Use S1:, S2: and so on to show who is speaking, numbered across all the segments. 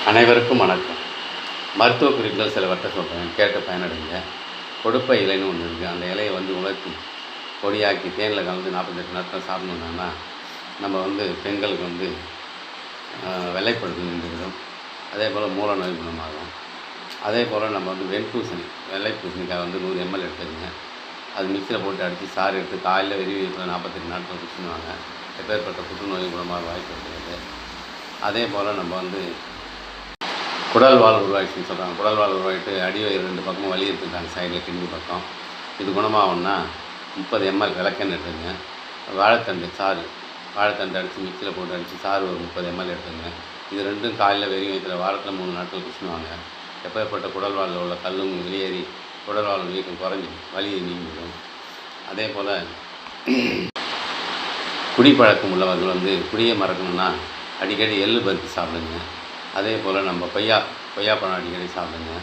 S1: அனைவருக்கும் வணக்கம். மருத்துவ குறிப்புகள் சிலவற்றை சொல்கிறேன், கேட்டு பயனடைங்க. கொடுப்பை இலைன்னு ஒன்று இருக்குது. அந்த இலையை உலர்த்தி பொடியாக்கி தேனில் கலந்து 48 நாட்கள் சாப்பிட்ணுன்னா பெண்களுக்கு வெள்ளைப்படுதல் நின்றுவிடும். அதே போல் மூல நோய் குணமாகும். அதே போல் வெண்பூசணி, வெள்ளை பூசணிக்காய் 100 ml எடுத்துக்கங்க. அது மிக்சியில் போட்டு அடித்து சாறு எடுத்து காலையில் வெறி வயிற்றில் 48 நாட்கள் குடிச்சுடுவாங்க. எப்பேற்பட்ட புற்றுநோய் குணமாக வாய்ப்பு இருக்கிறது. அதே போல் குடல் வால் உருவாயிடுச்சுன்னு சொல்கிறாங்க. குடல் வால் உருவாகிட்டு அடிவயிறு 2 பக்கமும் வலி இருக்குன்றாங்க, சைடில் கிட்னி பக்கம். இது குணமாகணுன்னா 30 ml விளக்கெண்ணெய் எடுத்துங்க. வாழைத்தண்டு சாறு, வாழைத்தண்டு அடித்து மிக்சியில் போட்டு அடித்து சாறு ஒரு 30 ml எடுத்துங்க. இது ரெண்டும் காலையில் வெறும் வயிற்றில் வாரத்தில் 3 நாட்கள் குடிச்சுடுவாங்க. எப்பேற்பட்ட குடல் வாலில் உள்ள கல்லும் வெளியேறி குடல் வால் வீக்கம் குறைஞ்சி வலியை நீங்கிடும். அதே போல் குடிப்பழக்கம் உள்ளவர்கள் குடியை மறக்கணுன்னா அடிக்கடி எள்ளு பருப்பு சாப்பிடுங்க. அதே போல் கொய்யாப்பழம் அடிக்கடி சாப்பிடுங்க.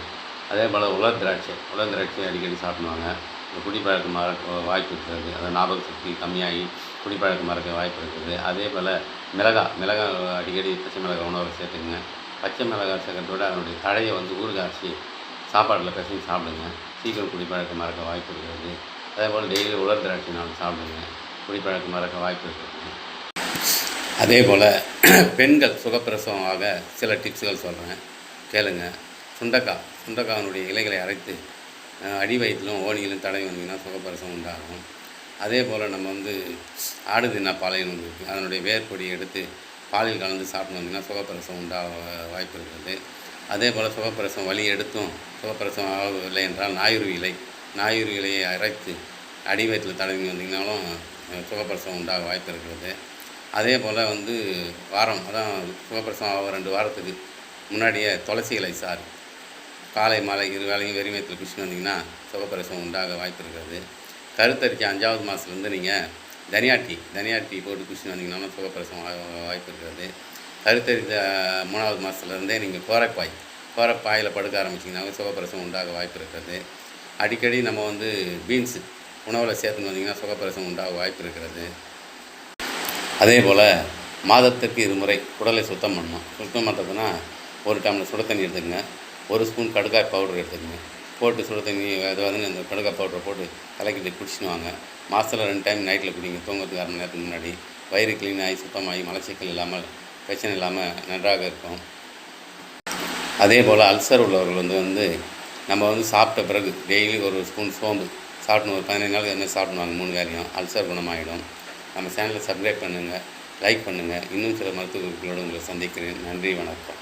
S1: அதே போல் உலர் திராட்சை அடிக்கடி சாப்பிடுவாங்க. இந்த குடிப்பழக்கம் மறக்க வாய்ப்பு இருக்கிறது. அதை ஞாபக சக்தி கம்மியாகி குடிப்பழக்கம் மறக்க வாய்ப்பு இருக்குது. அதே போல் மிளகாய் அடிக்கடி பச்சை மிளகாய் உணவில் சேர்த்துக்குங்க. பச்சை மிளகாய் சேர்க்கறதோட அதனுடைய தழையை ஊறுகாய்ச்சி சாப்பாட்டில் பிசைஞ்சு சாப்பிடுங்க. சீக்கிரம் குடிப்பழக்கம் மறக்க வாய்ப்பு இருக்கிறது. அதே போல் டெய்லி உலர் திராட்சை நாள் சாப்பிடுங்க. குடிப்பழக்கம் மறக்க வாய்ப்பு இருக்கிறது. அதே போல் பெண்கள் சுகப்பிரசவம் ஆக சில டிப்ஸுகள் சொல்கிறேன், கேளுங்க. சுண்டைக்காயினுடைய இலைகளை அரைத்து அடி வயிற்றிலும் ஓணியிலும் தடவி வந்தீங்கன்னா சுகப்பிரசவம் உண்டாகும். அதே போல் ஆடு தின்னா பாலைன்னு ஒன்று இருக்குது. அதனுடைய வேர்பொடியை எடுத்து பாலில் கலந்து சாப்பிட்டு வந்தீங்கன்னா சுகப்பிரசவம் உண்டாக வாய்ப்பு இருக்கிறது. அதே போல் சுகப்பிரசவம் வலி எடுத்தும் சுகப்பிரசவம் ஆகவில்லை என்றால் நாயுறு இலையை அரைத்து அடி வயிற்றில் தடவி வந்தீங்கன்னாலும் சுகப்பிரசவம் உண்டாக வாய்ப்பு இருக்கிறது. அதே போல் சுகப்பிரசவம் ஆக 2 வாரத்துக்கு முன்னாடியே துளசி இலை சாறு காலை மாலை 2 வேளையும் வெறும் வயிற்றில் குடிச்சுட்டு வந்தீங்கன்னா சுகப்பிரசவம் உண்டாக வாய்ப்பு இருக்கிறது. கருத்தரித்து 5வது மாதத்துலேருந்து நீங்கள் தனியா டீ போட்டு குடிச்சுட்டு வந்தீங்கன்னாலும் சுகப்பிரசவம் வாய்ப்பு இருக்கிறது. கருத்தரித்த 3வது மாதத்துலேருந்தே நீங்கள் கோரைப்பாயில் படுக்க ஆரம்பிச்சிங்கன்னாலும் சுகப்பிரசவம் உண்டாக வாய்ப்பு இருக்கிறது. அடிக்கடி நம்ம பீன்ஸு உணவில் சேர்த்துன்னு வந்தீங்கன்னா சுகப்பிரசவம் உண்டாக வாய்ப்பு இருக்கிறது. அதே போல் மாதத்திற்கு 2 முறை குடலை சுத்தம் பண்ணணும். சுத்தம் பண்ணுறதுன்னா 1 டம்ளர் சுடு தண்ணி எடுத்துக்கங்க. 1 ஸ்பூன் கடுக்காய் பவுடர் எடுத்துக்கங்க. போட்டு சுடு தண்ணி அந்த கடுக்காய் பவுடரை போட்டு கலக்கிட்டு குடிச்சுன்னு வாங்க. மாதத்தில் 2 டைம் நைட்டில் குடிங்க, தூங்கிறதுக்கு 1/2 மணி நேரத்துக்கு முன்னாடி. வயிறு க்ளீனாகி சுத்தமாகி மலச்சிக்கல் இல்லாமல் பிரச்சனை இல்லாமல் நன்றாக இருக்கும். அதே போல் அல்சர் உள்ளவர்கள் நம்ம சாப்பிட்ட பிறகு டெய்லி 1 ஸ்பூன் சோம்பு சாப்பிடணும். ஒரு 15 நாளுக்கு என்ன சாப்பிடுவாங்க 3 வேளையும். அல்சர் குணமாகிடும். நம்ம சேனலை சப்ஸ்கிரைப் பண்ணுங்கள், லைக் பண்ணுங்கள். இன்னும் சில மருத்துவ குறிப்புகளோடு உங்களை சந்திக்கிறேன். நன்றி, வணக்கம்.